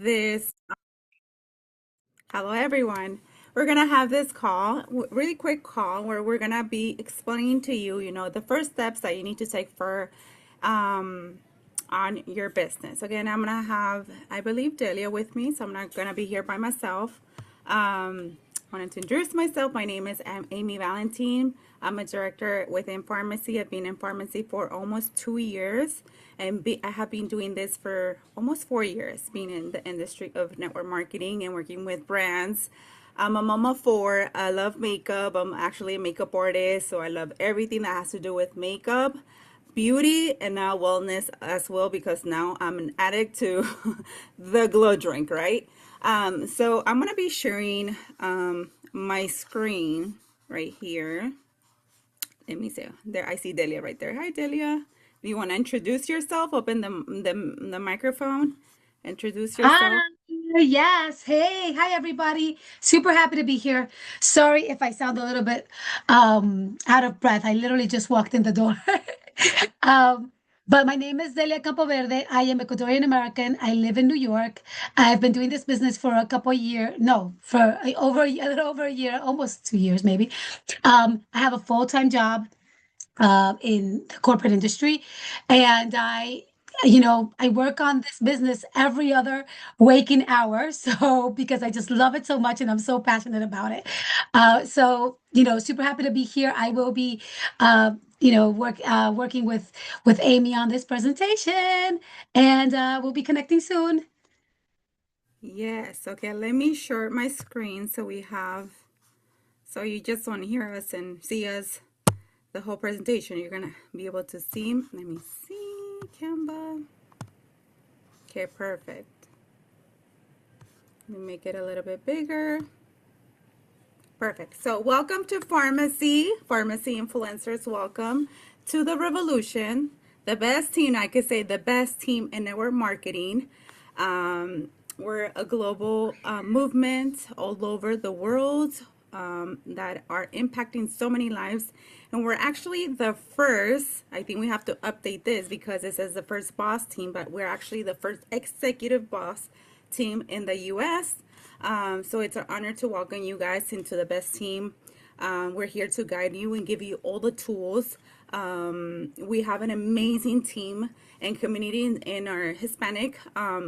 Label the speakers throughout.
Speaker 1: this. Hello, everyone. We're gonna have this call, really quick call, where we're gonna be explaining to you, the first steps that you need to take for, um, on your business. Again, I'm gonna have, I believe, Delia with me, so I'm not gonna be here by myself. I wanted to introduce myself. My name is Amy Valentine. I'm a director within pharmacy. I've been in pharmacy for almost 2 years, and I have been doing this for almost 4 years, being in the industry of network marketing and working with brands. I'm a mom of four. I love makeup. I'm actually a makeup artist, so I love everything that has to do with makeup, beauty, and now wellness as well, because now I'm an addict to the glow drink, right? So I'm gonna be sharing my screen right here. Let me see. There, I see Delia right there. Hi, Delia. Do you want to introduce yourself? Open the microphone. Introduce
Speaker 2: Ah,
Speaker 1: yourself.
Speaker 2: yes. Hey, hi everybody. Super happy to be here. Sorry if I sound a little bit out of breath. I literally just walked in the door. um, but my name is Delia Campoverde. I am Ecuadorian American. I live in New York. I've been doing this business for a couple years. No, for a little over a year, almost 2 years maybe. I have a full-time job in the corporate industry. And I work on this business every other waking hour. So, because I just love it so much and I'm so passionate about it. Super happy to be here. I will be, working with Amy on this presentation, and we'll be connecting soon.
Speaker 1: Yes. Okay. Let me share my screen so we have. So you just want to hear us and see us the whole presentation. You're gonna be able to see. Let me see, Canva. Okay, perfect. Let me make it a little bit bigger. Perfect. So welcome to Pharmacy Influencers. Welcome to the revolution. The best team, I could say the best team in network marketing. We're a global movement all over the world that are impacting so many lives. And we're actually the first, I think we have to update this because it says the first boss team, but we're actually the first executive boss team in the US. So it's an honor to welcome you guys into the best team. We're here to guide you and give you all the tools. We have an amazing team and community in our Hispanic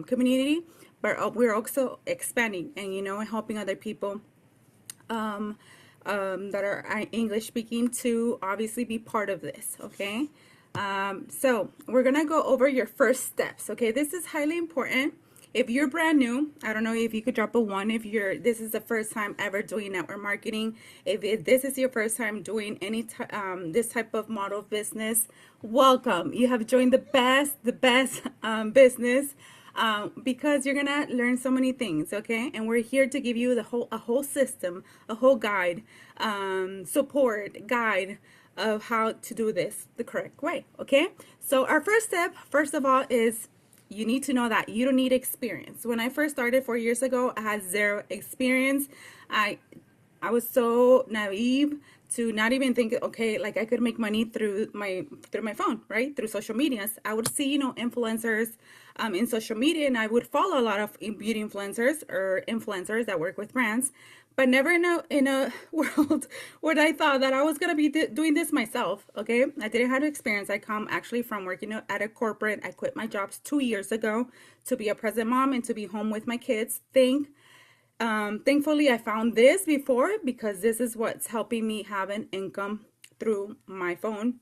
Speaker 1: community, but we're also expanding and helping other people that are English speaking to obviously be part of this. Okay, so we're gonna go over your first steps. Okay, this is highly important. If you're brand new, I don't know if you could drop a one if this is the first time ever doing network marketing. If this is your first time doing this type of model of business, welcome. You have joined the best business, because you're gonna learn so many things. Okay, and we're here to give you a whole system, a whole guide, support guide of how to do this the correct way. Okay, so our first step, first of all, is you need to know that you don't need experience. When I first started 4 years ago, I had zero experience. I I was so naive to not even think, okay, like I could make money through my phone, right? Through social medias. I would see, influencers in social media, and I would follow a lot of beauty influencers or influencers that work with brands, but never in a world where I thought that I was gonna be doing this myself. Okay, I didn't have experience. I come actually from working at a corporate. I quit my jobs 2 years ago to be a present mom and to be home with my kids. Thankfully, I found this before because this is what's helping me have an income through my phone,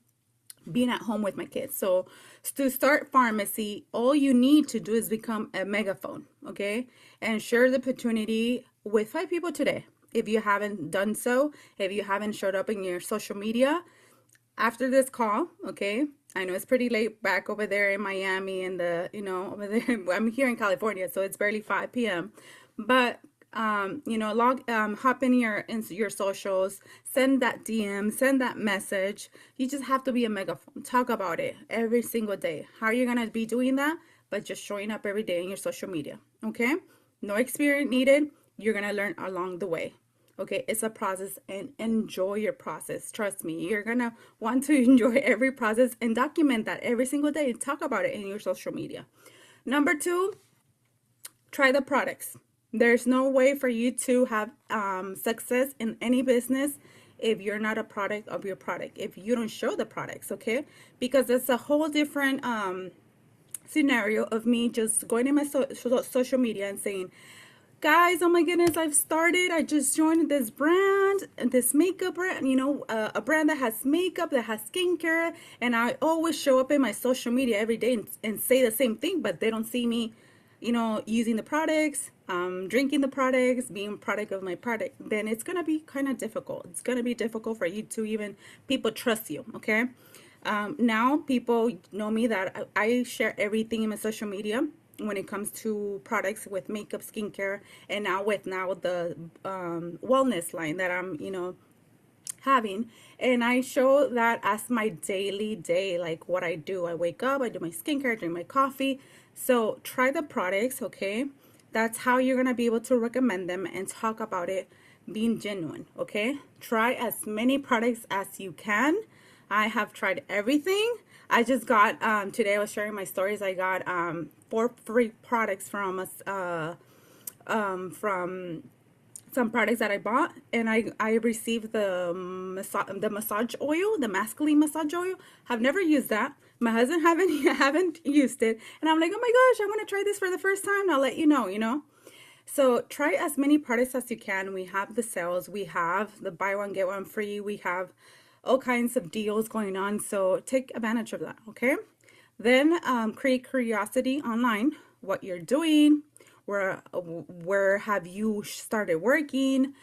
Speaker 1: being at home with my kids. So, to start pharmacy, all you need to do is become a megaphone, okay? And share the opportunity with 5 people today. If you haven't done so, if you haven't showed up in your social media, after this call, okay? I know it's pretty late back over there in Miami and over there. I'm here in California, so it's barely 5 p.m. But hop in your socials, send that DM, send that message. You just have to be a megaphone. Talk about it every single day. How are you gonna be doing that? But just showing up every day in your social media. Okay? No experience needed. You're gonna learn along the way. Okay, it's a process and enjoy your process. Trust me, you're gonna want to enjoy every process and document that every single day and talk about it in your social media. Number two, Try the products. There's no way for you to have success in any business if you're not a product of your product, if you don't show the products, okay? Because it's a whole different scenario of me just going in my social media and saying, guys, oh my goodness, I just joined this brand, this makeup brand, a brand that has makeup, that has skincare, and I always show up in my social media every day and say the same thing, but they don't see me, using the products, drinking the products, being a product of my product. Then it's going to be kind of difficult. It's going to be difficult for you to even, people trust you, okay? Now people know me that I share everything in my social media when it comes to products with makeup, skincare, and now the wellness line that I'm, having. And I show that as my daily day, like what I do. I wake up, I do my skincare, drink my coffee. So try the products, okay? That's how you're gonna be able to recommend them and talk about it being genuine, okay? Try as many products as you can. I have tried everything. I just got today I was sharing my stories. I got 4 free products from us from some products that I bought, and I received the massage oil, the masculine massage oil. Have never used that. My husband haven't used it, and I'm like, oh my gosh, I want to try this for the first time. I'll let you know. So try as many products as you can. We have the sales, we have the buy one get one free, we have all kinds of deals going on. So take advantage of that, okay? Then create curiosity online, what you're doing, where have you started working,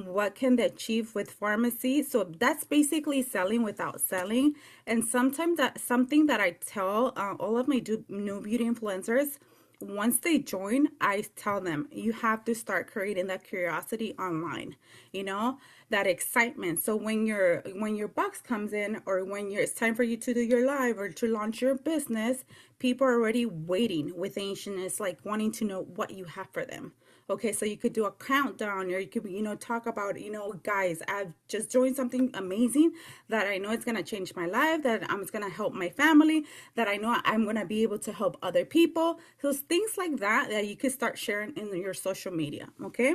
Speaker 1: what can they achieve with pharmacy. So that's basically selling without selling. And sometimes that's something that I tell all of my new beauty influencers. Once they join, I tell them, you have to start creating that curiosity online, that excitement. So when your box comes in, or when it's time for you to do your live or to launch your business, people are already waiting with anxiousness, like wanting to know what you have for them. Okay, so you could do a countdown, or you could, talk about, guys, I've just joined something amazing that I know it's going to change my life, that it's going to help my family, that I know I'm going to be able to help other people. So things like that you could start sharing in your social media, okay?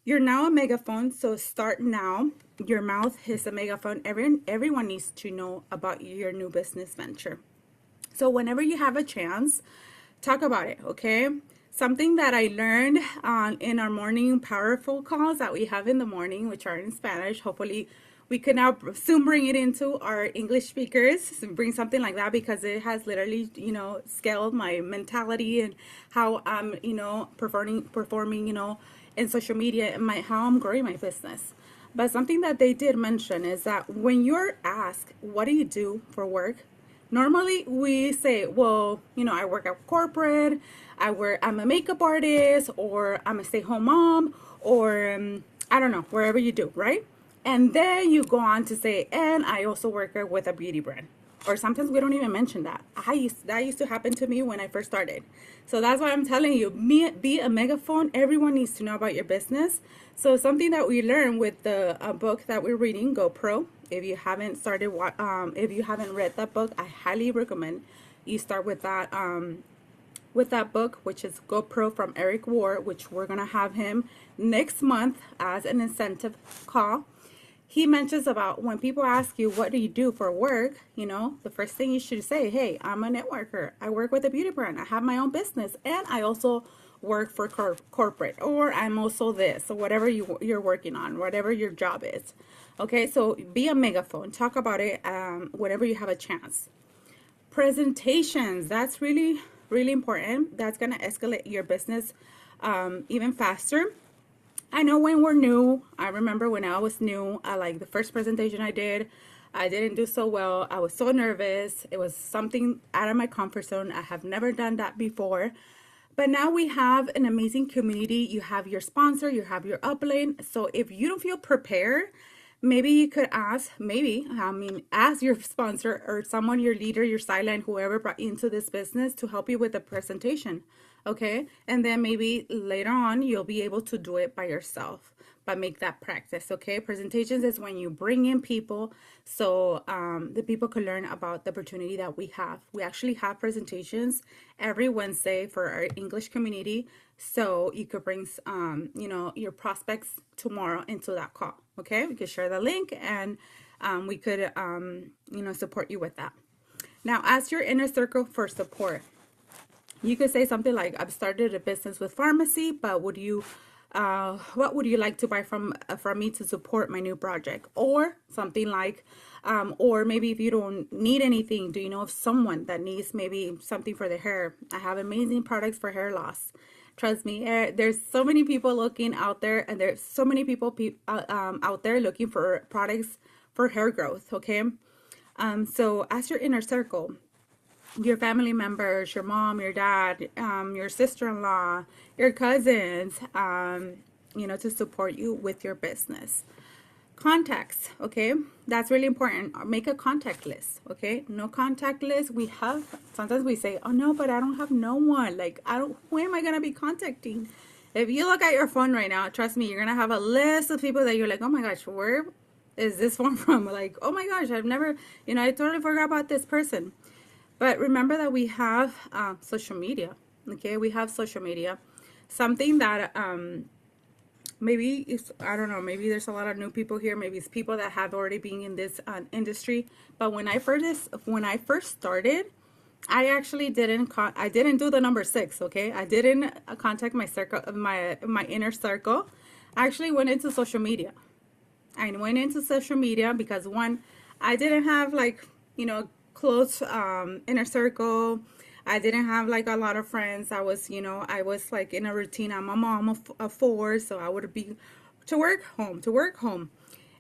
Speaker 1: You're now a megaphone, so start now. Your mouth is a megaphone. Everyone needs to know about your new business venture. So whenever you have a chance, talk about it, okay? Something that I learned in our morning powerful calls that we have in the morning, which are in Spanish. Hopefully we can now soon bring it into our English speakers, bring something like that, because it has literally, scaled my mentality and how I'm, performing, in social media, and how I'm growing my business. But something that they did mention is that when you're asked, what do you do for work? Normally we say, well, I work at corporate, I'm a makeup artist, or I'm a stay-home mom, or I don't know, wherever you do, right? And then you go on to say, and I also work with a beauty brand. Or sometimes we don't even mention that. That used to happen to me when I first started. So that's why I'm telling you, be a megaphone. Everyone needs to know about your business. So something that we learned with the book that we're reading, GoPro. If you haven't if you haven't read that book, I highly recommend you start with that book, which is GoPro from Eric Ward, which we're gonna have him next month as an incentive call. He mentions about when people ask you, what do you do for work? The first thing you should say, hey, I'm a networker. I work with a beauty brand. I have my own business, and I also work for corporate, or I'm also this, or whatever you're working on, whatever your job is. Okay, so be a megaphone. Talk about it whenever you have a chance. Presentations, that's really, really important. That's going to escalate your business even faster. I know when we're new, I remember when I was new, like the first presentation I didn't do so well. I was so nervous. It was something out of my comfort zone. I have never done that before. But now we have an amazing community. You have your sponsor, you have your upline. So if you don't feel prepared, maybe you could ask your sponsor or someone, your leader, your sideline, whoever brought you into this business, to help you with the presentation. Okay, and then maybe later on you'll be able to do it by yourself, but make that practice. Okay, presentations is when you bring in people so the people can learn about the opportunity that we have. We actually have presentations every Wednesday for our English community, so you could bring your prospects tomorrow into that call. Okay, we could share the link, and we could support you with that. Now, ask your inner circle for support. You could say something like, I've started a business with pharmacy, but what would you like to buy from me to support my new project? Or something like, or maybe if you don't need anything, do you know of someone that needs maybe something for their hair? I have amazing products for hair loss. Trust me, there's so many people looking out there, and there's so many people out there looking for products for hair growth. Okay, so ask your inner circle, your family members, your mom, your dad, your sister-in-law, your cousins, to support you with your business. Contacts, okay? That's really important. Make a contact list, okay? No contact list. Sometimes we say, oh no, but I don't have no one. Like, who am I going to be contacting? If you look at your phone right now, trust me, you're going to have a list of people that you're like, oh my gosh, where is this one from? Like, oh my gosh, I totally forgot about this person. But remember that we have social media, okay? We have social media. Something that I don't know, maybe there's a lot of new people here. Maybe it's people that have already been in this industry. But when I first started, I actually I didn't do the number 6, okay? I didn't contact my circle, my inner circle. I actually went into social media. I went into social media because one, I didn't have close inner circle. I didn't have like a lot of friends. I was like in a routine. I'm a mom of 4, so I would be to work home.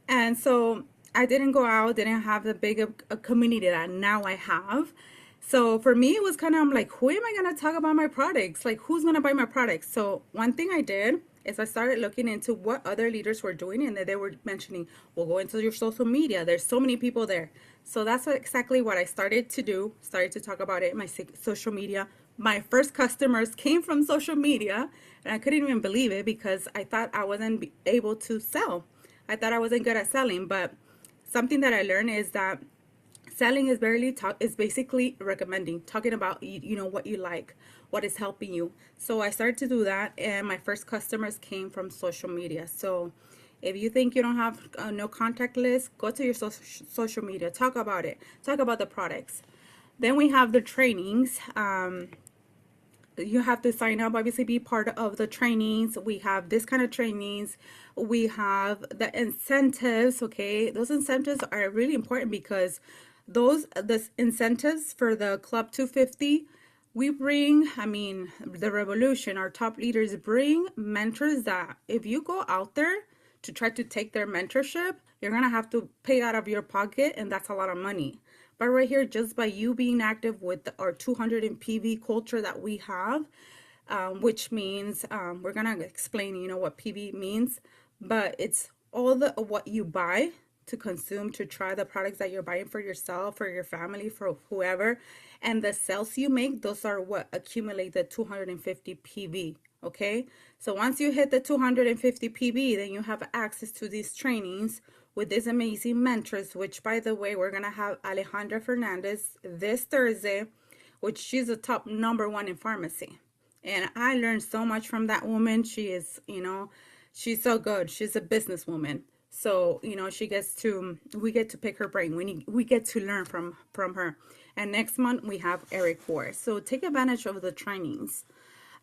Speaker 1: And so I didn't go out, didn't have the big a community that now I have. So for me, it was kind of, I'm like, who am I going to talk about my products? Like, who's going to buy my products? So one thing I did is I started looking into what other leaders were doing, and they were mentioning, well, go into your social media. There's so many people there. So that's exactly what I started to do, started to talk about it in my social media. My first customers came from social media, and I couldn't even believe it because I thought I wasn't able to sell. I thought I wasn't good at selling, but something that I learned is that selling is basically recommending, talking about what you like, what is helping you. So I started to do that, and my first customers came from social media. So if you think you don't have no contact list, go to your social media, talk about it, talk about the products. Then we have the trainings. You have to sign up, obviously be part of the trainings. We have this kind of trainings. We have the incentives. Okay, those incentives are really important because the incentives for the Club 250, we bring, the revolution, our top leaders bring mentors that if you go out there to try to take their mentorship, you're going to have to pay out of your pocket, and that's a lot of money. But right here, just by you being active with our 200 in PV culture that we have, which means we're going to explain, what PV means, but it's all what you buy to consume, to try the products that you're buying for yourself, for your family, for whoever, and the sales you make, those are what accumulate the 250 PV. Okay, so once you hit the 250 PV, then you have access to these trainings with these amazing mentors, which, by the way, we're gonna have Alejandra Fernandez this Thursday, which she's a top #1 in pharmacy, and I learned so much from that woman. She is, she's so good. She's a businesswoman. So, we get to pick her brain. We get to learn from her. And next month we have Eric Ward. So take advantage of the trainings.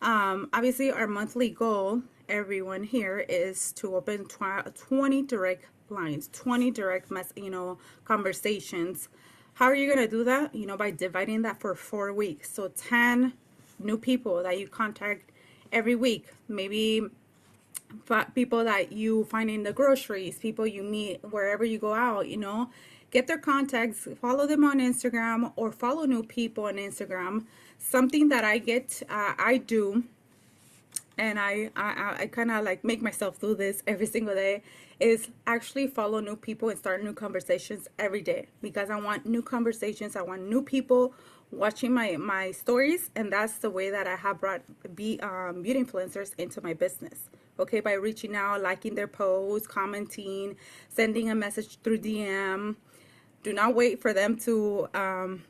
Speaker 1: Obviously our monthly goal, everyone here, is to open 20 direct lines, 20 direct conversations. How are you going to do that? By dividing that for 4 weeks. So 10 new people that you contact every week. Maybe people that you find in the groceries, people you meet wherever you go out, get their contacts, follow them on Instagram, or follow new people on Instagram. Something that I do and I kind of like make myself do this every single day, is actually follow new people and start new conversations every day, because I want new conversations. I want new people watching my stories, and that's the way that I have brought beauty influencers into my business. Okay, by reaching out, liking their posts, commenting, sending a message through DM. Do not wait for them to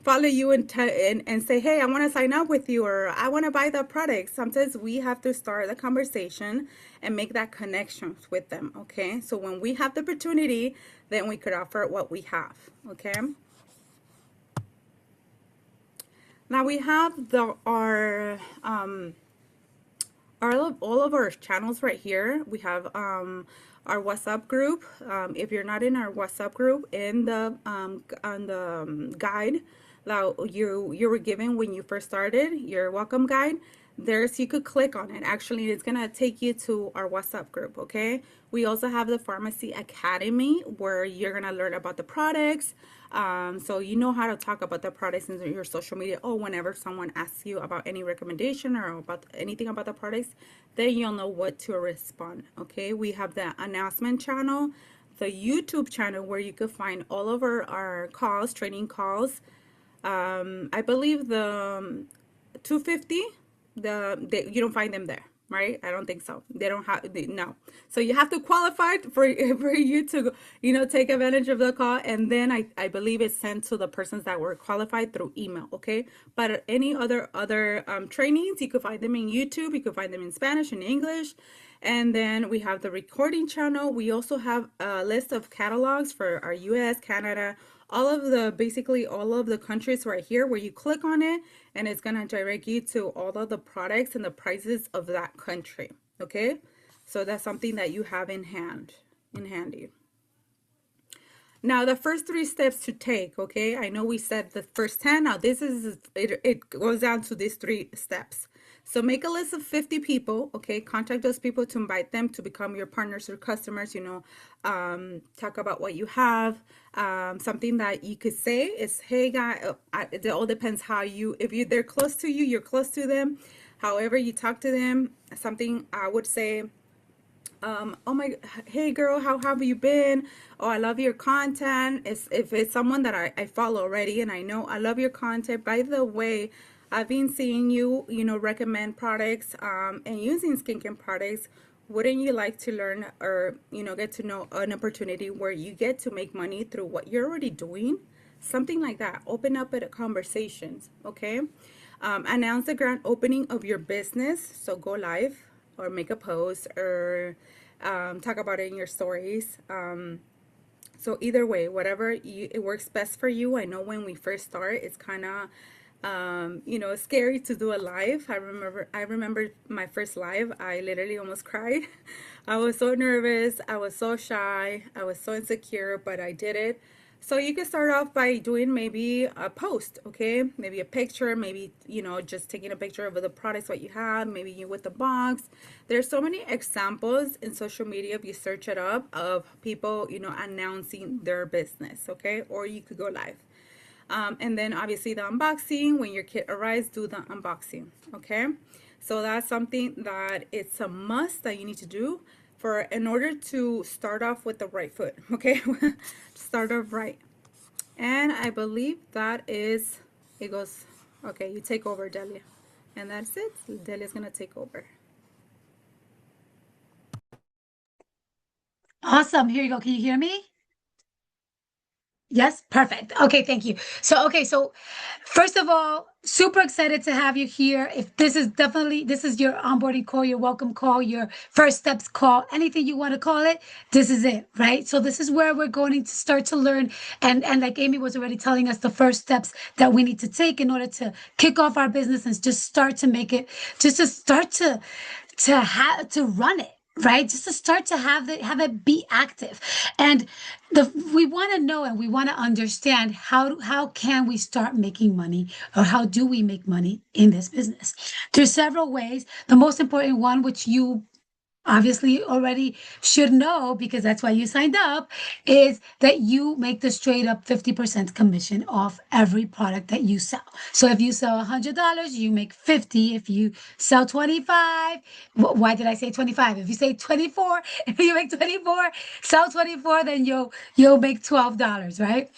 Speaker 1: follow you and say, hey, I want to sign up with you, or I want to buy the product. Sometimes we have to start the conversation and make that connection with them. Okay. So when we have the opportunity, then we could offer what we have. Okay. Now we have all of our channels right here. We have our WhatsApp group. If you're not in our WhatsApp group, in the on the guide that you were given when you first started, your welcome guide, there's, you could click on it. Actually, it's gonna take you to our WhatsApp group. Okay. We also have the Pharmacy Academy, where you're gonna learn about the products. So you know how to talk about the products in your social media. Oh, whenever someone asks you about any recommendation or about anything about the products, then you'll know what to respond. Okay. We have the announcement channel, the YouTube channel, where you could find all of our calls, training calls. I believe the 250, you don't find them there, right? I don't think so. They don't have, no. So you have to qualify for you to, take advantage of the call. And then I believe it's sent to the persons that were qualified through email. Okay. But any other trainings, you could find them in YouTube. You could find them in Spanish and English. And then we have the recording channel. We also have a list of catalogs for our US, Canada, basically all of the countries right here, where you click on it and it's going to direct you to all of the products and the prices of that country. Okay. So that's something that you have in handy. Now, the first 3 steps to take, okay? I know we said the first 10. Now, it goes down to these 3 steps. So make a list of 50 people, okay? Contact those people to invite them to become your partners or customers, talk about what you have. Something that you could say is, hey, guy, it all depends if they're close to you, you're close to them. However you talk to them, something I would say, oh my, hey girl, how have you been? Oh, I love your content. If it's someone that I follow already and I know, I love your content. By the way, I've been seeing you, recommend products and using skincare products. Wouldn't you like to learn or, get to know an opportunity where you get to make money through what you're already doing? Something like that. Open up at conversations, okay? Announce the grand opening of your business. So go live or make a post or talk about it in your stories. So either way, whatever it works best for you. I know when we first start, it's kind of scary to do a live. I remember my first live. I literally almost cried. I was so nervous. I was so shy. I was so insecure, but I did it. So you can start off by doing maybe a post, okay? Maybe a picture, maybe, just taking a picture of the products what you have, maybe you with the box. There's so many examples in social media, if you search it up, of people, announcing their business, okay? Or you could go live. And then obviously the unboxing, when your kit arrives, do the unboxing, okay? So that's something that it's a must that you need to do in order to start off with the right foot, okay? Start off right. And I believe it goes, okay, you take over, Delia. And that's it. Delia's gonna take over.
Speaker 2: Awesome. Here you go. Can you hear me? Yes, perfect. Okay, thank you. So first of all, super excited to have you here. If this is your onboarding call, your welcome call, your first steps call, anything you want to call it, this is it, right? So this is where we're going to start to learn and like Amy was already telling us the first steps that we need to take in order to kick off our business and just start to make it, just to start to run it, right? Just to start to have it be active. And we want to know and we want to understand how can we start making money, or how do we make money in this business? There's several ways. The most important one, which you obviously already should know because that's why you signed up, is that you make the straight up 50% commission off every product that you sell. So if you sell $100, you make 50. If you sell 25, why did I say 25? If you say 24, if you make 24, sell 24, then you'll make $12, right?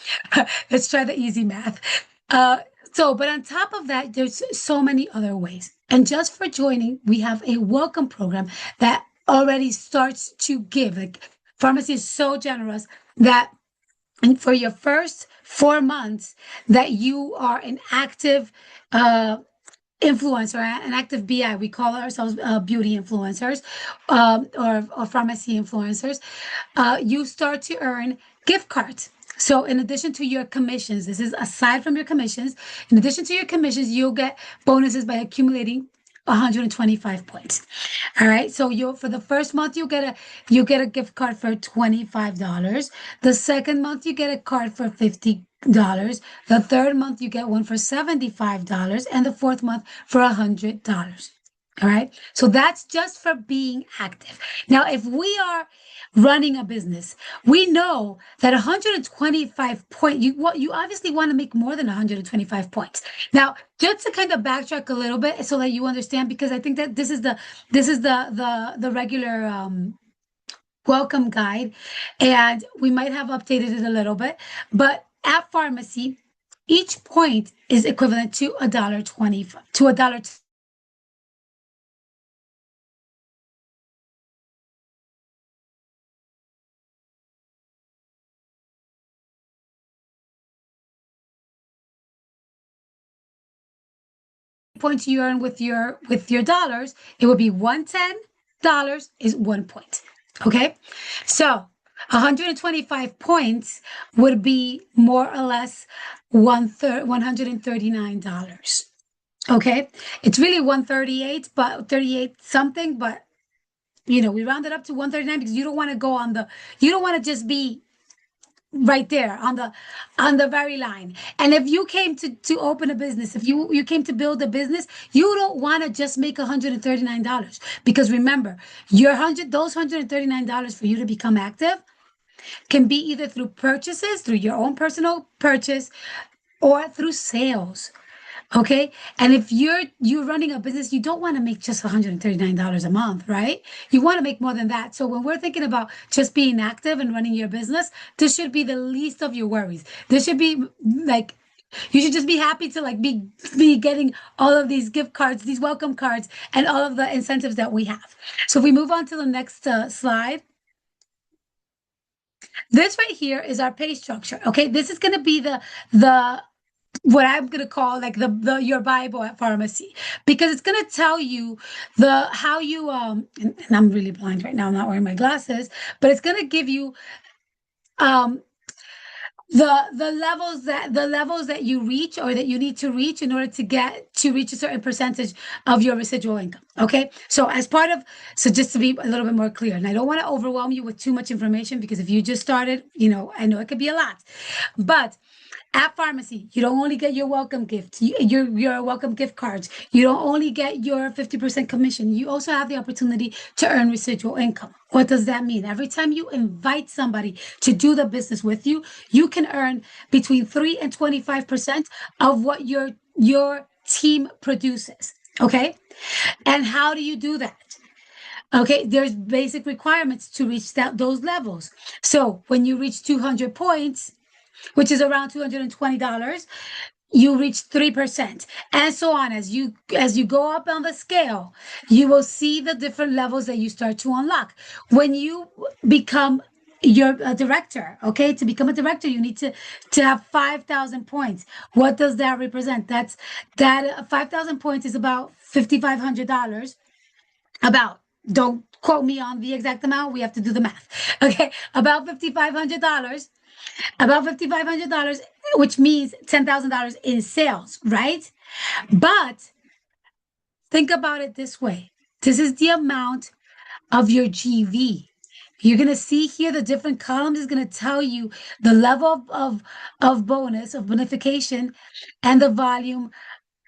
Speaker 2: Let's try the easy math. But on top of that, there's so many other ways. And just for joining, we have a welcome program that already starts to give. Like pharmacy is so generous that and for your first 4 months that you are an active influencer, an active BI, we call ourselves beauty influencers or pharmacy influencers, you start to earn gift cards. So in addition to your commissions, this is aside from your commissions, in addition to your commissions, you'll get bonuses by accumulating 125 points. All right. So you for the first month you get a gift card for $25. The second month you get a card for $50. The third month you get one for $75 and the fourth month for $100. All right. So that's just for being active. Now, if we are running a business, we know that 125 you obviously want to make more than 125 points. Now, just to kind of backtrack a little bit so that you understand, because I think that this is the regular welcome guide, and we might have updated it a little bit, but at pharmacy, each point is equivalent to $1.20 to $1. Points you earn with your dollars, it would be $110 is 1 point. Okay, so 125 points would be more or less $139. Okay, it's really 138, but 38 something, but we round it up to 139 because you don't want to you don't want to just be right there on the very line. And if you came to open a business, if you came to build a business, you don't want to just make $139, because remember, your hundred those $139 for you to become active can be either through purchases, through your own personal purchase, or through sales. Okay. And if you're running a business, you don't want to make just $139 a month, right? You want to make more than that. So when we're thinking about just being active and running your business, this should be the least of your worries. This should be like you should just be happy to like be getting all of these gift cards, these welcome cards, and all of the incentives that we have. So if we move on to the next slide, this right here is our pay structure. Okay, this is going to be the what I'm gonna call like the your Bible at pharmacy, because it's gonna tell you the how you and I'm really blind right now, I'm not wearing my glasses, but it's gonna give you um the levels that you reach or that you need to reach in order to reach a certain percentage of your residual income. Okay, so just to be a little bit more clear, and I don't want to overwhelm you with too much information, because if you just started, I know it could be a lot, but at pharmacy, you don't only get your welcome gift, your welcome gift cards. You don't only get your 50% commission. You also have the opportunity to earn residual income. What does that mean? Every time you invite somebody to do the business with you, you can earn between 3 and 25% of what your team produces. Okay? And how do you do that? Okay, there's basic requirements to reach those levels. So when you reach 200 points, which is around $220, you reach 3%, and so on. As you go up on the scale, you will see the different levels that you start to unlock. When you become a director, okay, to become a director, you need to have 5,000 points. What does that represent? That 5,000 points is about $5,500. About, don't quote me on the exact amount, we have to do the math. Okay, about $5,500, which means $10,000 in sales, right? But think about it this way. This is the amount of your GV. You're going to see here the different columns is going to tell you the level of bonus, of bonification, and the volume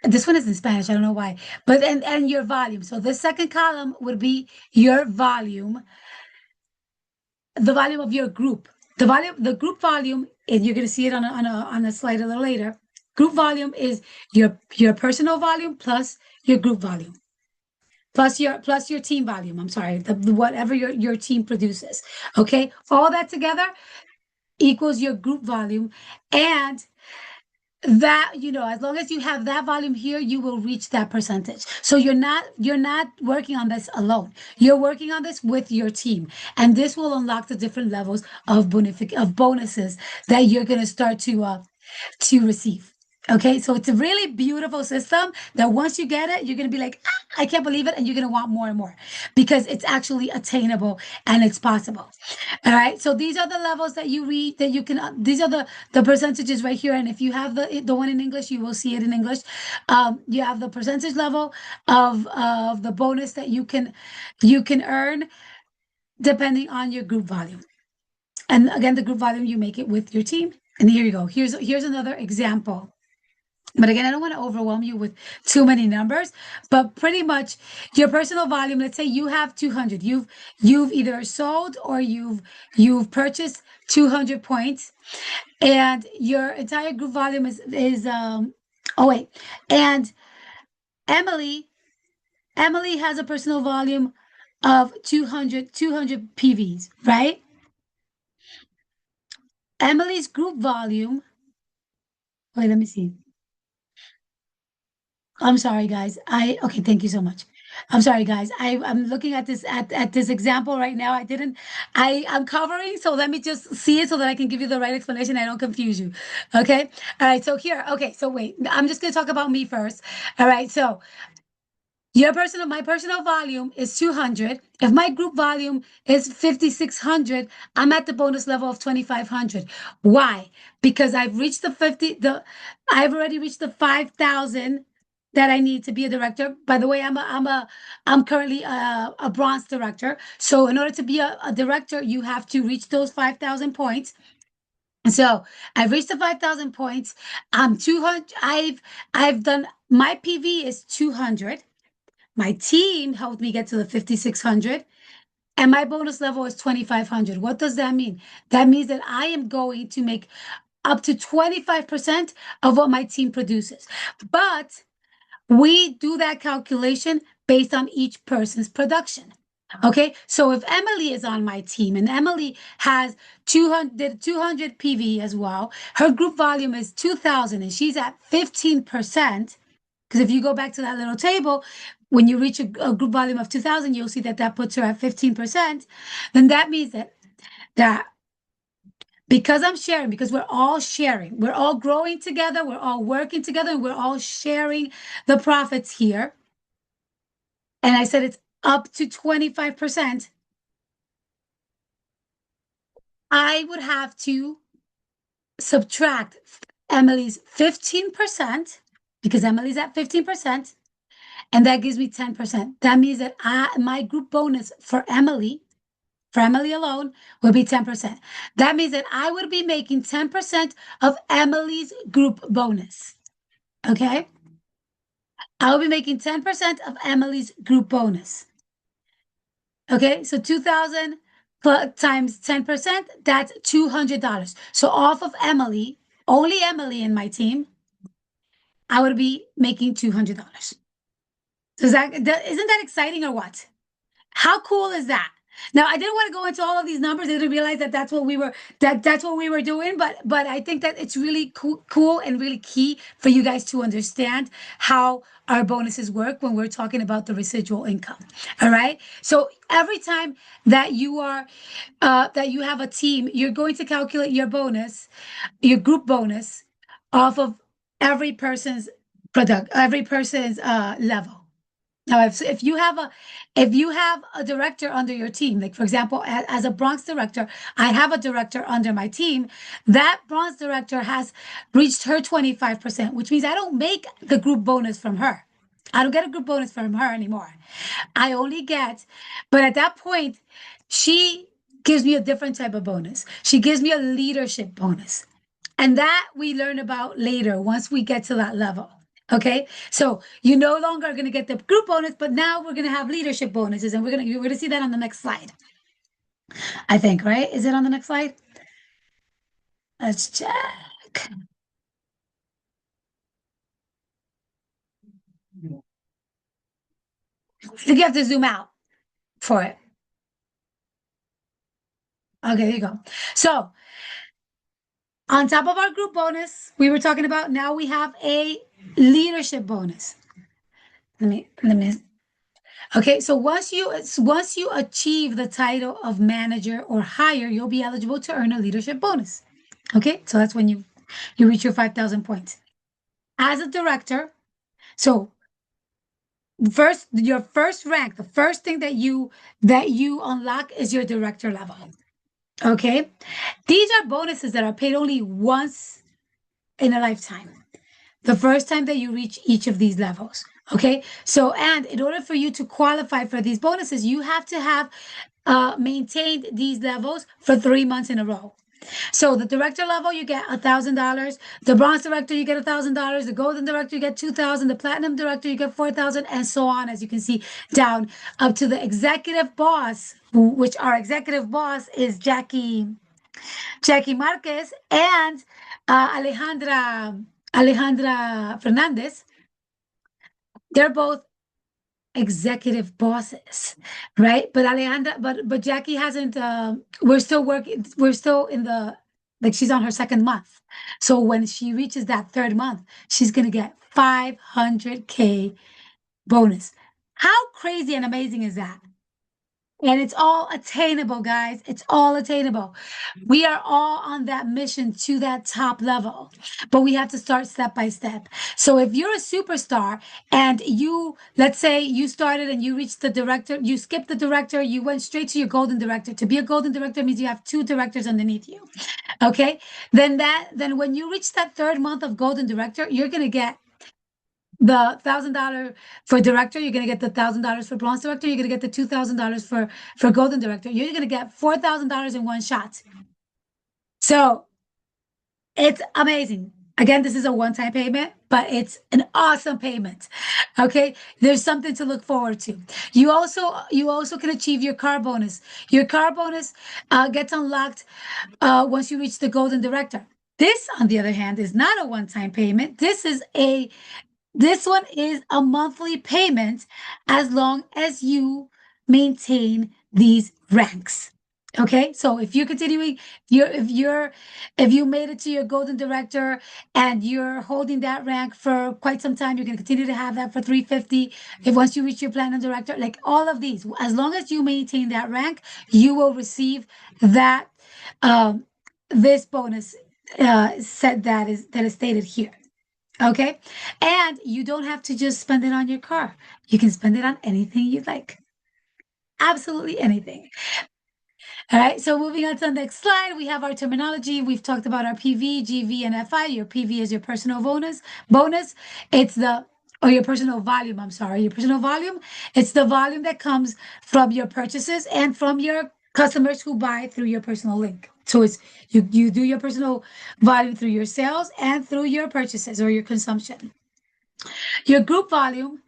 Speaker 2: This one is in Spanish. I don't know why. But and your volume. So the second column would be your volume, the volume of your group. The group volume, and you're going to see it on a slide a little later. Group volume is your personal volume plus your group volume. Plus your team volume. I'm sorry, whatever your team produces. Okay, all that together equals your group volume, and that, as long as you have that volume here, you will reach that percentage. So you're not working on this alone. You're working on this with your team, and this will unlock the different levels of bonuses that you're going to start to receive. Okay, so it's a really beautiful system that once you get it, you're going to be like, I can't believe it. And you're going to want more and more because it's actually attainable and it's possible. All right, so these are the levels that you read that you can, these are the percentages right here. And if you have the one in English, you will see it in English. You have the percentage level of the bonus that you can earn depending on your group volume. And again, the group volume, you make it with your team. And here you go. Here's another example. But again, I don't want to overwhelm you with too many numbers, but pretty much your personal volume, let's say you have 200. You've either sold or you've purchased 200 points, and your entire group volume is oh wait. And Emily Emily has a personal volume of 200 PVs, right? Emily's group volume, wait, let me see. I'm sorry, guys. Okay, thank you so much. I'm sorry, guys. I'm looking at this example right now. I'm covering, so let me just see it so that I can give you the right explanation. I don't confuse you. Okay. All right. So here, okay. So wait, I'm just gonna talk about me first. All right. So my personal volume is 200. If my group volume is 5,600, I'm at the bonus level of 2,500. Why? Because I've already reached the 5,000 that I need to be a director. By the way, I'm currently a bronze director. So in order to be a director, you have to reach those 5,000 points. So I've reached the 5,000 points. I'm 200. I've done, my PV is 200. My team helped me get to the 5,600, and my bonus level is 2,500. What does that mean? That means that I am going to make up to 25% of what my team produces. But we do that calculation based on each person's production. Okay, so if Emily is on my team and Emily has 200 PV as well, her group volume is 2,000 and she's at 15%. Because if you go back to that little table, when you reach a group volume of 2,000, you'll see that puts her at 15%. Then that means that because I'm sharing, because we're all growing together, we're all working together, and we're all sharing the profits here. And I said it's up to 25%. I would have to subtract Emily's 15% because Emily's at 15%, and that gives me 10%. That means that my group bonus for Emily alone, will be 10%. That means that I would be making 10% of Emily's group bonus. Okay? I will be making 10% of Emily's group bonus. Okay? So 2,000 times 10%, that's $200. So off of Emily, only Emily in my team, I would be making $200. Isn't that exciting or what? How cool is that? Now, I didn't want to go into all of these numbers. I didn't realize that's what we were doing. But I think that it's really cool and really key for you guys to understand how our bonuses work when we're talking about the residual income. All right. So every time that you have a team, you're going to calculate your group bonus, off of every person's level. Now, if you have a director under your team, like for example, as a bronze director, I have a director under my team. That bronze director has reached her 25%, which means I don't make the group bonus from her. I don't get a group bonus from her anymore. I only get, but at that point, she gives me a different type of bonus. She gives me a leadership bonus. And that we learn about later once we get to that level. Okay, so you no longer are going to get the group bonus, but now we're going to have leadership bonuses, and we're going to see that on the next slide. I think, right? Is it on the next slide? Let's check. I think you have to zoom out for it. Okay, there you go. So on top of our group bonus, we were talking about, now we have a leadership bonus. Let me. Okay, so once you achieve the title of manager or higher, you'll be eligible to earn a leadership bonus. Okay, so that's when you reach your 5,000 points. As a director, so first your first rank, the first thing that you unlock is your director level. Okay, these are bonuses that are paid only once in a lifetime. The first time that you reach each of these levels. Okay, so and in order for you to qualify for these bonuses, you have to have maintained these levels for 3 months in a row. So the director level, you get $1,000. The bronze director, you get $1,000. The golden director, you get 2,000. The platinum director, you get 4,000, and so on. As you can see down up to the executive boss, which our executive boss is Jackie Marquez and Alejandra Fernandez. They're both executive bosses, right? But Alejandra, but Jackie hasn't. We're still working. We're still in the, like, she's on her second month. So when she reaches that third month, she's gonna get 500K bonus. How crazy and amazing is that? And it's all attainable, guys. It's all attainable. We are all on that mission to that top level, but we have to start step by step. So if you're a superstar and let's say you started and you reached the director, you skipped the director, you went straight to your golden director. To be a golden director means you have two directors underneath you. Okay. Then when you reach that third month of golden director, you're going to get the $1,000 for director. You're going to get the $1,000 for bronze director. You're going to get the $2,000 for golden director. You're going to get $4,000 in one shot. So it's amazing. Again, this is a one-time payment, but it's an awesome payment. Okay, there's something to look forward to. You also can achieve your car bonus. Your car bonus gets unlocked once you reach the golden director. This, on the other hand, is not a one-time payment. This one is a monthly payment as long as you maintain these ranks. Okay, so if you're continuing, if you made it to your golden director and you're holding that rank for quite some time, you're going to continue to have that for 350. If once you reach your platinum director, like all of these, as long as you maintain that rank, you will receive that this bonus set that is stated here. Okay. And you don't have to just spend it on your car. You can spend it on anything you'd like. Absolutely anything. All right. So moving on to the next slide, we have our terminology. We've talked about our PV, GV, and FI. Your PV is your personal bonus. Bonus. It's your personal volume. I'm sorry. Your personal volume. It's the volume that comes from your purchases and from your customers who buy through your personal link. So it's you do your personal volume through your sales and through your purchases or your consumption. Your group volume.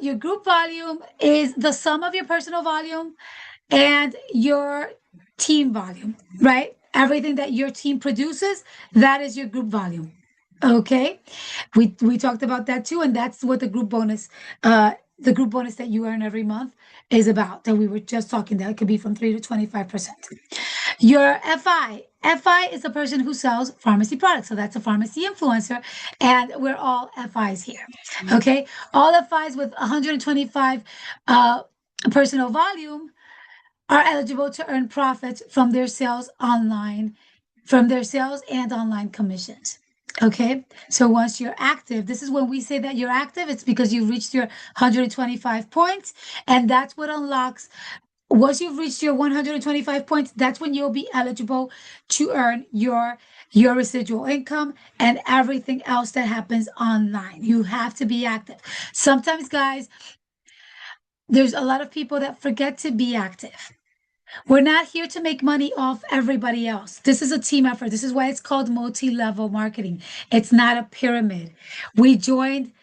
Speaker 2: Your group volume is the sum of your personal volume and your team volume, right? Everything that your team produces, that is your group volume. Okay. We talked about that too, and that's what the group bonus that you earn every month is about. That we were just talking. That could be from 3 to 25%. Your FI is a person who sells pharmacy products. So that's a pharmacy influencer. And we're all FIs here. Okay. All FIs with 125 personal volume are eligible to earn profits from their sales and online commissions. Okay. So once you're active, this is when we say that you're active. It's because you've reached your 125 points. And that's what unlocks. Once you've reached your 125 points, that's when you'll be eligible to earn your residual income and everything else that happens online. You have to be active. Sometimes, guys, there's a lot of people that forget to be active. We're not here to make money off everybody else. This is a team effort. This is why it's called multi-level marketing. It's not a pyramid. We joined,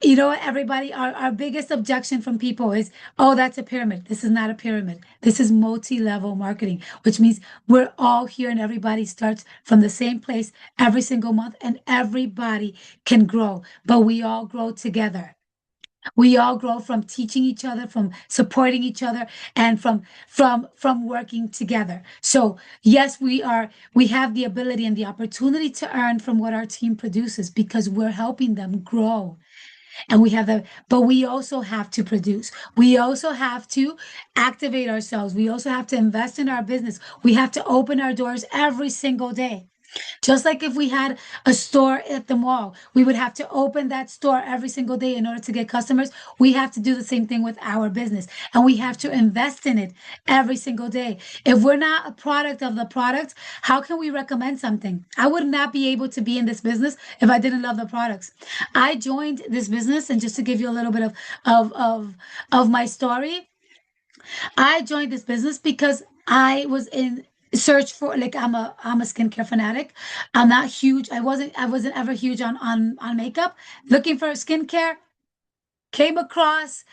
Speaker 2: you know what, everybody, our biggest objection from people is, oh, that's a pyramid. This is not a pyramid. This is multi-level marketing, which means we're all here and everybody starts from the same place every single month and everybody can grow, but we all grow together. We all grow from teaching each other, from supporting each other, and from working together. So yes, we have the ability and the opportunity to earn from what our team produces because we're helping them grow. And we have the, but we also have to produce. We also have to activate ourselves. We also have to invest in our business. We have to open our doors every single day. Just like if we had a store at the mall, we would have to open that store every single day in order to get customers. We have to do the same thing with our business and we have to invest in it every single day. If we're not a product of the product, how can we recommend something? I would not be able to be in this business if I didn't love the products. I joined this business, and just to give you a little bit of, of, of my story, I joined this business because I was in search for, like, I'm a skincare fanatic. I'm not huge. I wasn't ever huge on makeup. Looking for skincare, came across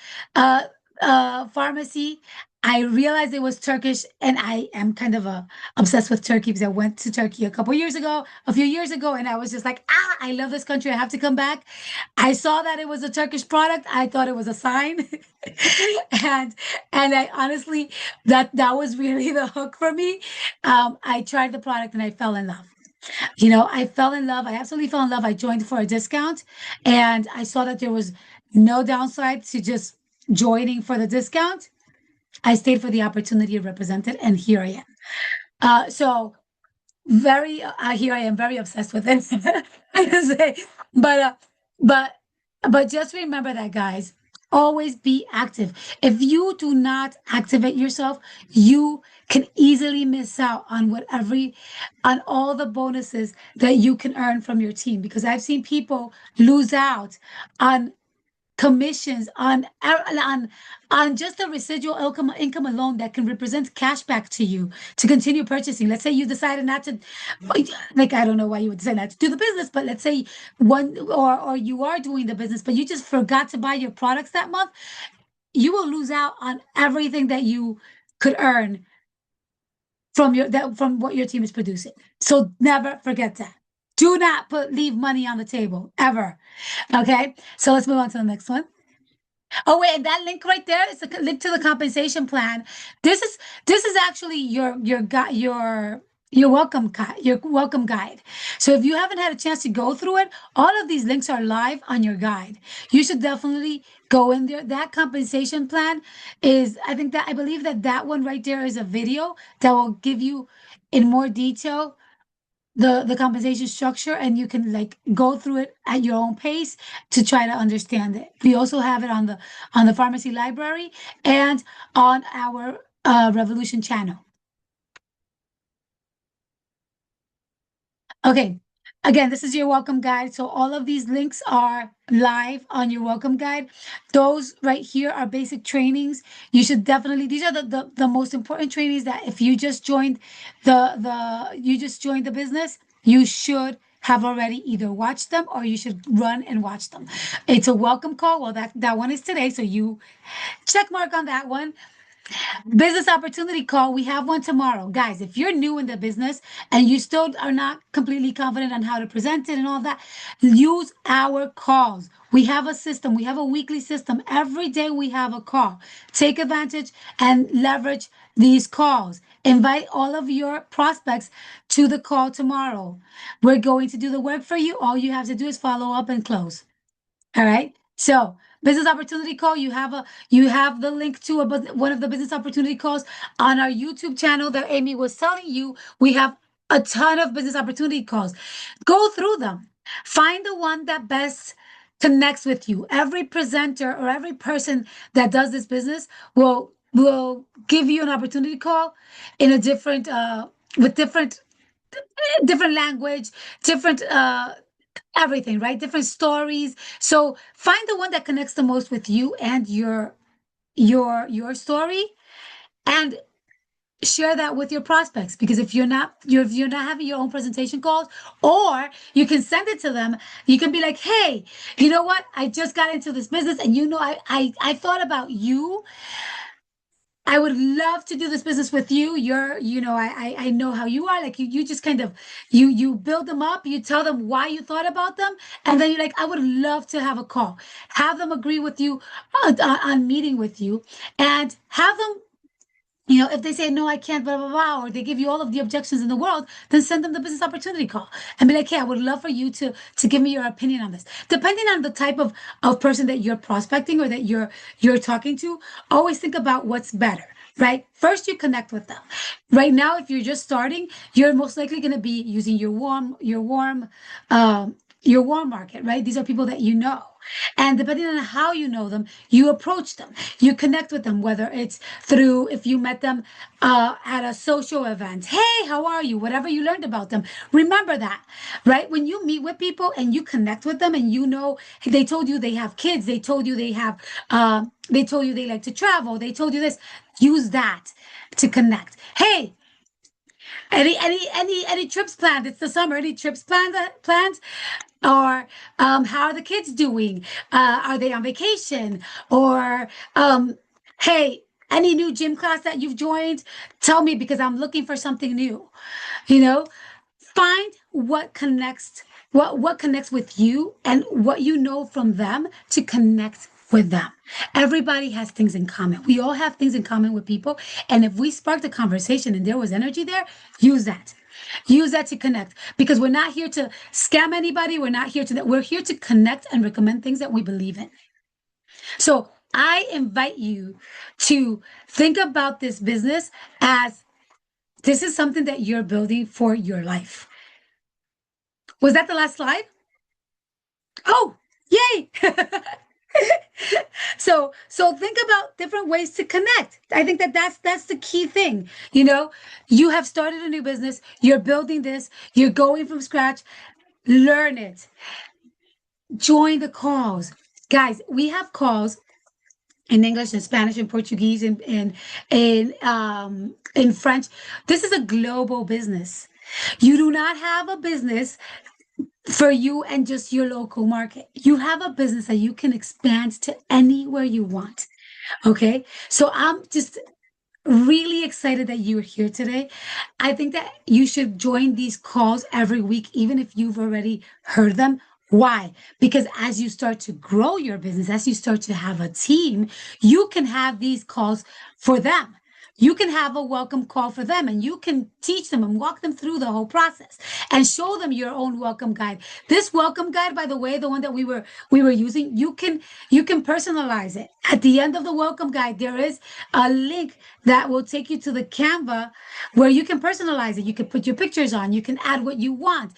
Speaker 2: pharmacy. I realized it was Turkish, and I am kind of obsessed with Turkey because I went to Turkey a few years ago, and I was just like, I love this country. I have to come back. I saw that it was a Turkish product. I thought it was a sign, and I honestly, that was really the hook for me. I tried the product and I fell in love. I fell in love. I absolutely fell in love. I joined for a discount and I saw that there was no downside to just joining for the discount. I stayed for the opportunity to represent it, and here I am. So very, here I am, very obsessed with it. I can say, but, but, but just remember that, guys. Always be active. If you do not activate yourself, you can easily miss out on on all the bonuses that you can earn from your team. Because I've seen people lose out on commissions on just the residual income alone that can represent cash back to you to continue purchasing. Let's say you decided not to, like, I don't know why you would decide not to do the business, but let's say one, or you are doing the business but you just forgot to buy your products that month. You will lose out on everything that you could earn from what your team is producing. So never forget that. Do not leave money on the table ever. Okay, so let's move on to the next one. Oh wait, and that link right there is a link to the compensation plan. This is actually your welcome guide. So if you haven't had a chance to go through it, all of these links are live on your guide. You should definitely go in there. That compensation plan is, I believe that one right there is a video that will give you in more detail the compensation structure, and you can, like, go through it at your own pace to try to understand it. We also have it on the pharmacy library and on our Revolution channel. Okay. Again, this is your welcome guide. So all of these links are live on your welcome guide. Those right here are basic trainings. You should definitely, these are the most important trainings that if you just joined the business, you should have already either watched them or you should run and watch them. It's a welcome call. Well, that one is today. So you check mark on that one. Business opportunity call. We have one tomorrow. Guys, if you're new in the business and you still are not completely confident on how to present it and all that, use our calls. We have a system. We have a weekly system. Every day we have a call. Take advantage and leverage these calls. Invite all of your prospects to the call tomorrow. We're going to do the work for you. All you have to do is follow up and close. All right. So business opportunity call, you have the link to one of the business opportunity calls on our YouTube channel that Amy was telling you. We have a ton of business opportunity calls. Go through them. Find the one that best connects with you. Every presenter or every person that does this business will give you an opportunity call in a different with different language, different everything, right? Different stories. So find the one that connects the most with you and your story, and share that with your prospects, because if you're not having your own presentation calls, or you can send it to them. You can be like, hey, you know what, I just got into this business, and I thought about you. I would love to do this business with you. I know how you are. Like you just kind of, you build them up, you tell them why you thought about them, and then you're like, I would love to have a call. Have them agree with you on meeting with you, and have them, if they say no, I can't, blah blah blah, or they give you all of the objections in the world, then send them the business opportunity call and be like, hey, I would love for you to give me your opinion on this. Depending on the type of person that you're prospecting or that you're talking to, always think about what's better. Right? First, you connect with them. Right now, if you're just starting, you're most likely going to be using your warm market, right? These are people that you know. And depending on how you know them, you approach them, you connect with them, whether it's through, if you met them at a social event, hey, how are you? Whatever you learned about them, remember that, right? When you meet with people and you connect with them, and they told you they have kids, they told you they like to travel, they told you this, use that to connect. Hey, any trips planned? It's the summer. Any trips planned? Or how are the kids doing? Are they on vacation? Or hey, any new gym class that you've joined? Tell me, because I'm looking for something new. You know, find what connects with you and what you know from them to connect with them. Everybody has things in common. We all have things in common with people, and if we sparked a conversation and there was energy there, use that. Use that to connect, because we're not here to scam anybody. We're here to connect and recommend things that we believe in. So I invite you to think about this business as this is something that you're building for your life. Was that the last slide? Oh, yay! So think about different ways to connect. I think that's the key thing. You have started a new business, you're building this, you're going from scratch. Learn it. Join the calls. Guys, we have calls in English and Spanish and Portuguese and in French. This is a global business. You do not have a business for you and just your local market. You have a business that you can expand to anywhere you want. Okay. So I'm just really excited that you're here today. I think that you should join these calls every week, even if you've already heard them. Why? Because as you start to grow your business, as you start to have a team, you can have these calls for them. You can have a welcome call for them, and you can teach them and walk them through the whole process and show them your own welcome guide. This welcome guide, by the way, the one that we were using, you can personalize it. At the end of the welcome guide, there is a link that will take you to the Canva where you can personalize it. You can put your pictures on, you can add what you want.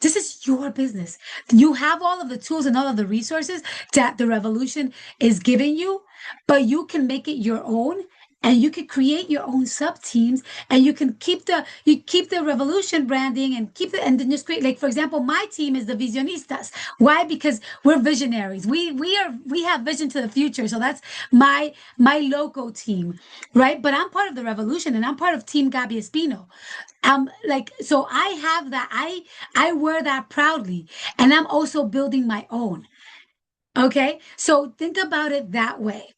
Speaker 2: This is your business. You have all of the tools and all of the resources that the revolution is giving you, but you can make it your own, and you can create your own sub teams, and you keep the revolution branding, and then just create, like, for example, my team is the visionistas. Why? Because we're visionaries. We have vision to the future. So that's my local team, right? But I'm part of the revolution, and I'm part of Team Gabi Espino. So I have that. I wear that proudly, and I'm also building my own. Okay, so think about it that way.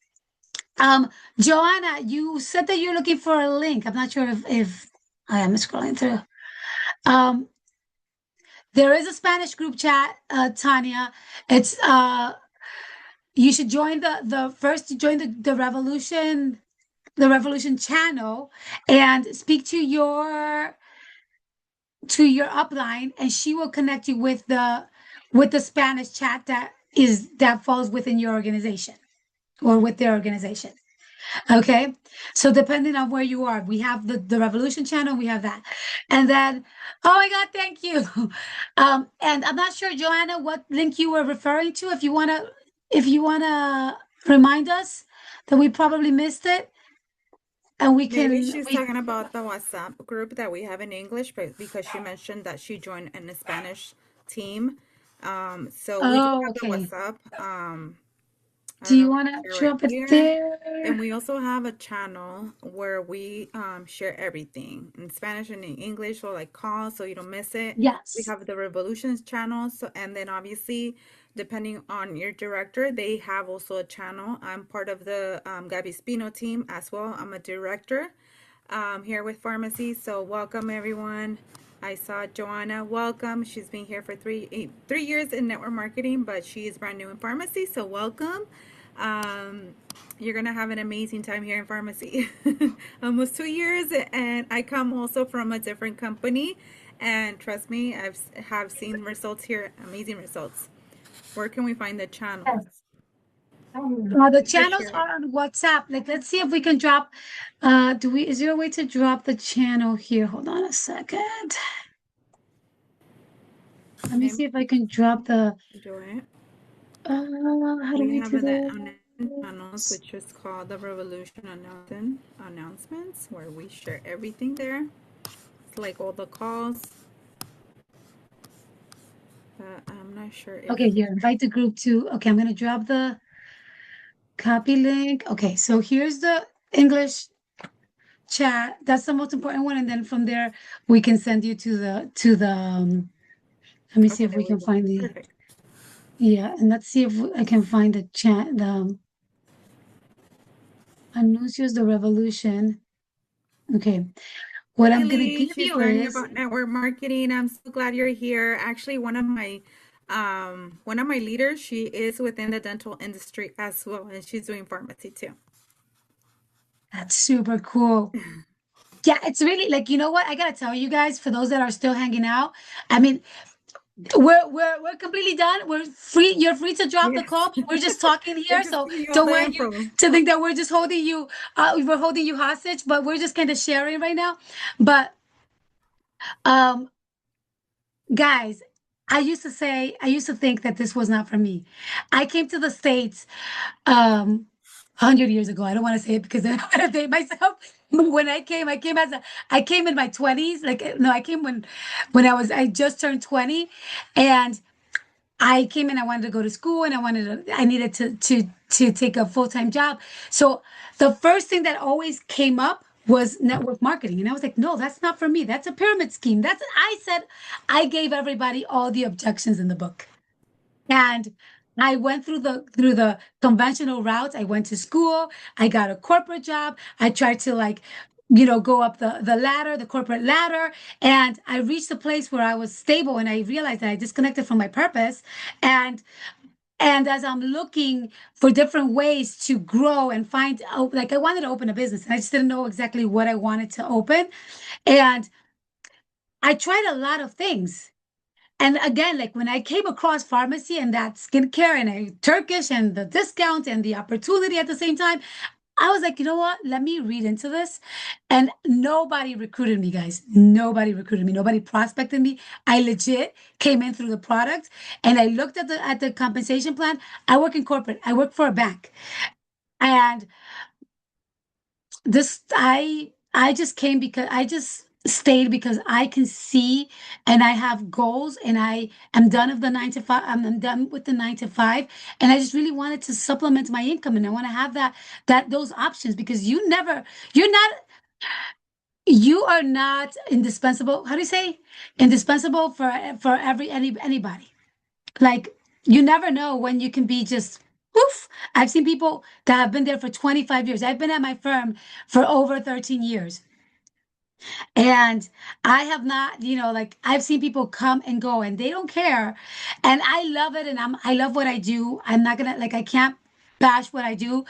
Speaker 2: Joanna, you said that you're looking for a link. I'm not sure if I am scrolling through. Um, there is a Spanish group chat, Tanya. It's you should join the first join the revolution channel, and speak to your upline, and she will connect you with the Spanish chat that falls within your organization or with their organization. Okay. So depending on where you are, we have the Revolution channel, we have that. And then, oh my God, thank you. And I'm not sure, Joanna, what link you were referring to. If you wanna remind us that we probably missed it, and we
Speaker 1: Maybe
Speaker 2: can
Speaker 1: she's
Speaker 2: we
Speaker 1: talking about the WhatsApp group that we have in English, but because she mentioned that she joined in a Spanish team. So we do
Speaker 2: oh,
Speaker 1: have the
Speaker 2: okay.
Speaker 1: WhatsApp. I
Speaker 2: Do
Speaker 1: don't know
Speaker 2: you
Speaker 1: if
Speaker 2: want
Speaker 1: I
Speaker 2: to
Speaker 1: share it
Speaker 2: drop it
Speaker 1: here. And
Speaker 2: there?
Speaker 1: we also have a channel where we share everything in Spanish and in English, so like calls, so you don't miss it. We
Speaker 2: Yes.
Speaker 1: have the Revolutions channel, so and then obviously, depending on your director, they have also a channel. I'm part of the Gabby Spino team as well. I'm a director here with pharmacy. So welcome everyone. I saw Joanna. Welcome. She's been here for 3 years in network marketing, but she is brand new in pharmacy. So welcome. Um, you're gonna have an amazing time here in pharmacy. Almost 2 years, and I come also from a different company. And trust me, have seen results here, amazing results. Where can we find the channels?
Speaker 2: Yes. The
Speaker 1: Just
Speaker 2: channels
Speaker 1: share it.
Speaker 2: are on WhatsApp. Like, let's see if we can drop. Is there a way to drop the channel here? Hold on a second. Let me
Speaker 1: Okay,
Speaker 2: see if I can drop the.
Speaker 1: enjoy it.
Speaker 2: How do
Speaker 1: We
Speaker 2: I
Speaker 1: have
Speaker 2: do
Speaker 1: an announcement channels,
Speaker 2: this?
Speaker 1: which is called the Revolution Announcements, where we share everything there. It's like all the calls. I'm not sure if
Speaker 2: Okay, here, invite the group to. Okay, I'm gonna drop the copy link. Okay, so here's the English chat. That's the most important one, and then from there we can send you to the. Let me see
Speaker 1: okay,
Speaker 2: if
Speaker 1: there
Speaker 2: we
Speaker 1: we
Speaker 2: can
Speaker 1: go.
Speaker 2: find the.
Speaker 1: Perfect.
Speaker 2: Yeah, and let's see if I can find the chat. The Anuncios the Revolution. Okay, what I'm gonna
Speaker 1: Haley,
Speaker 2: give
Speaker 1: she's
Speaker 2: you
Speaker 1: learning
Speaker 2: is
Speaker 1: about network marketing. I'm so glad you're here. Actually, one of my leaders, she is within the dental industry as well, and she's doing pharmacy too.
Speaker 2: that's super cool. Yeah, it's really like, you know what? I gotta tell you guys, for those that are still hanging out, I mean, we're completely done. We're free. You're free to drop the
Speaker 1: Yes.
Speaker 2: call. We're just talking
Speaker 1: We're
Speaker 2: here,
Speaker 1: just
Speaker 2: so
Speaker 1: giving you all
Speaker 2: don't
Speaker 1: the
Speaker 2: want you
Speaker 1: info.
Speaker 2: to think that we're just holding you. We're holding you hostage, but we're just kind of sharing right now. But um, guys, I used to think that this was not for me. I came to the States 100 years ago. I don't want to say it because then I'm gonna date myself. When I came in my 20s. Like, no, I came I just turned 20, and I came in, I wanted to go to school, and I needed to take a full-time job. So the first thing that always came up was network marketing. And I was like, no, that's not for me. That's a pyramid scheme. I said, I gave everybody all the objections in the book. And I went through the conventional routes. I went to school. I got a corporate job. I tried to, like, go up the ladder, the corporate ladder, and I reached a place where I was stable, and I realized that I disconnected from my purpose. And and as I'm looking for different ways to grow and find out, like, I wanted to open a business, and I just didn't know exactly what I wanted to open. And I tried a lot of things. And again, like when I came across pharmacy and that skincare and a Turkish and the discount and the opportunity at the same time, I was like, you know what? Let me read into this. And nobody recruited me, guys. Nobody recruited me. Nobody prospected me. I legit came in through the product, and I looked at the compensation plan. I work in corporate. I work for a bank. And this I just came because I just stayed because I can see, and I have goals, and I am done with the 9 to 5. I'm done with the 9 to 5, and I just really wanted to supplement my income, and I want to have those options, because you are not indispensable. How do you say indispensable for anybody? Like, you never know when you can be just poof. I've seen people that have been there for 25 years. I've been at my firm for over 13 years. And I have not, like, I've seen people come and go, and they don't care. And I love it, and I love what I do. I'm not gonna, like, I can't bash what I do.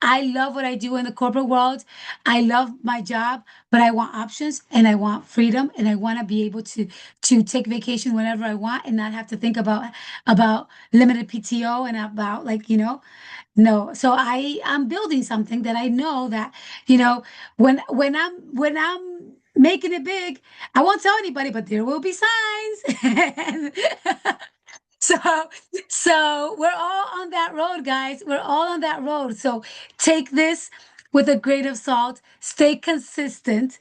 Speaker 2: I love what I do in the corporate world. I love my job, but I want options, and I want freedom, and I want to be able to take vacation whenever I want, and not have to think about limited PTO, and about, like, no. So I'm building something that I know that, when I'm making it big, I won't tell anybody, but there will be signs. So, so we're all on that road, guys. We're all on that road. So take this. with a grain of salt. Stay consistent,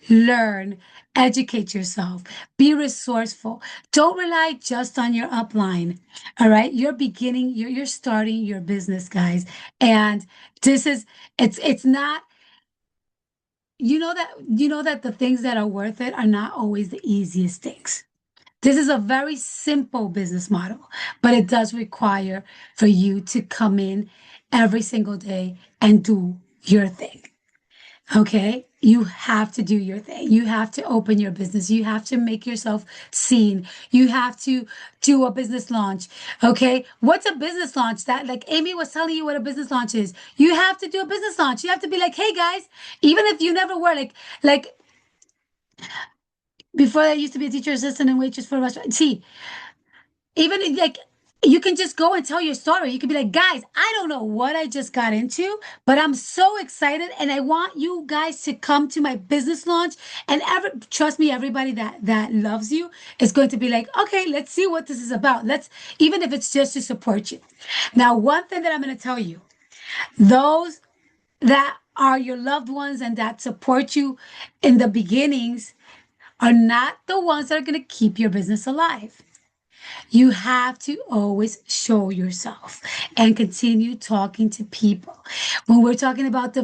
Speaker 2: learn, educate yourself, be resourceful. Don't rely just on your upline. All right. You're beginning, you're starting your business, guys. And this is, it's not, you know that the things that are worth it are not always the easiest things. This is a very simple business model, but it does require for you to come in every single day and do your thing. Okay? You have to do your thing. You have to open your business. You have to make yourself seen. You have to do a business launch. Okay? What's a business launch? That, like Amy was telling you what a business launch is. You have to do a business launch. You have to be like, hey guys, even if you never were like before I used to be a teacher assistant and waitress for a restaurant. See, even if, like, you can just go and tell your story. You can be like, guys, I don't know what I just got into, but I'm so excited and I want you guys to come to my business launch. And trust me, everybody that loves you is going to be like, okay, let's see what this is about. Let's, even if it's just to support you. Now, one thing that I'm going to tell you, those that are your loved ones and that support you in the beginnings are not the ones that are going to keep your business alive. You have to always show yourself and continue talking to people. When we're talking about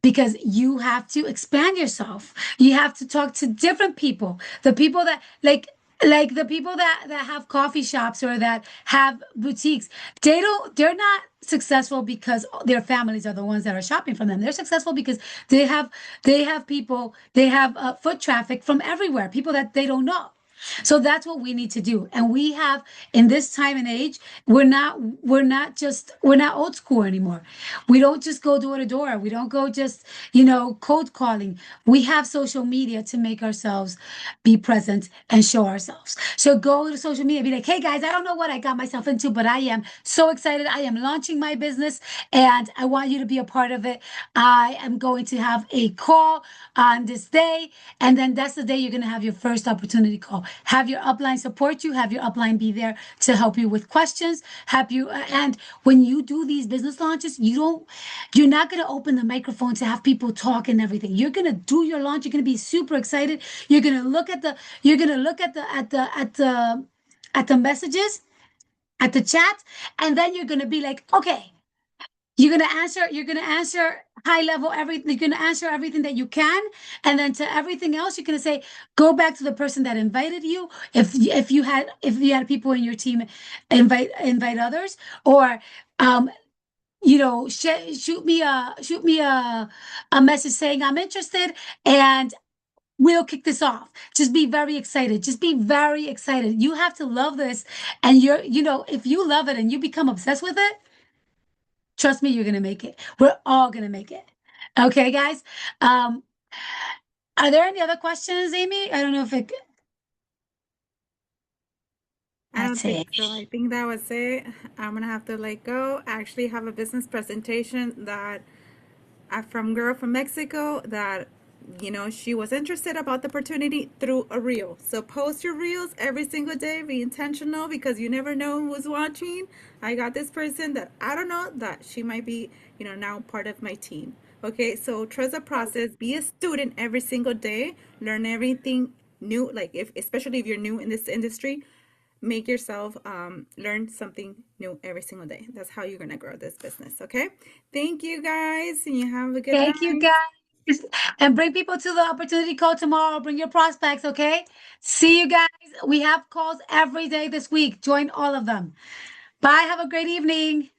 Speaker 2: because you have to expand yourself. You have to talk to different people. The people that like the people that have coffee shops or that have boutiques, they're not successful because their families are the ones that are shopping from them. They're successful because they have foot traffic from everywhere, people that they don't know. So that's what we need to do. And we have in this time and age, we're not old school anymore. We don't just go door to door. We don't go just, cold calling. We have social media to make ourselves be present and show ourselves. So go to social media and be like, hey guys, I don't know what I got myself into, but I am so excited. I am launching my business and I want you to be a part of it. I am going to have a call on this day. And then that's the day you're going to have your first opportunity call. Have your upline support you, have your upline be there to help you with questions, help you. And when you do these business launches, you're not going to open the microphone to have people talk and everything. You're going to do your launch. You're going to be super excited. You're going to look at the messages, at the chat, and then you're going to be like, okay, you're gonna answer high level everything. You're gonna answer everything that you can. And then to everything else, you're gonna say, go back to the person that invited you. If you had people in your team, invite others. Or shoot me a message saying I'm interested and we'll kick this off. Just be very excited. Just be very excited. You have to love this. And if you love it and you become obsessed with it, trust me, you're gonna make it. We're all gonna make it. Okay, guys. Um, are there any other questions, Amy? I don't know if it.
Speaker 1: I don't
Speaker 2: That's
Speaker 1: think
Speaker 2: it.
Speaker 1: so. I think that was it. I'm gonna have to let go. I actually have a business presentation that from girl from Mexico that she was interested about the opportunity through a reel. So post your reels every single day. Be intentional because you never know who's watching. I got this person that I don't know that she might be now part of my team. Okay, so trust the process. Be a student every single day. Learn everything new. Like if especially if you're new in this industry, make yourself learn something new every single day. That's how you're gonna grow this business. Okay, thank you guys and you have a good
Speaker 2: Thank you,
Speaker 1: night.
Speaker 2: guys. And bring people to the opportunity call tomorrow. Bring your prospects, okay? See you guys. We have calls every day this week. Join all of them. Bye. Have a great evening.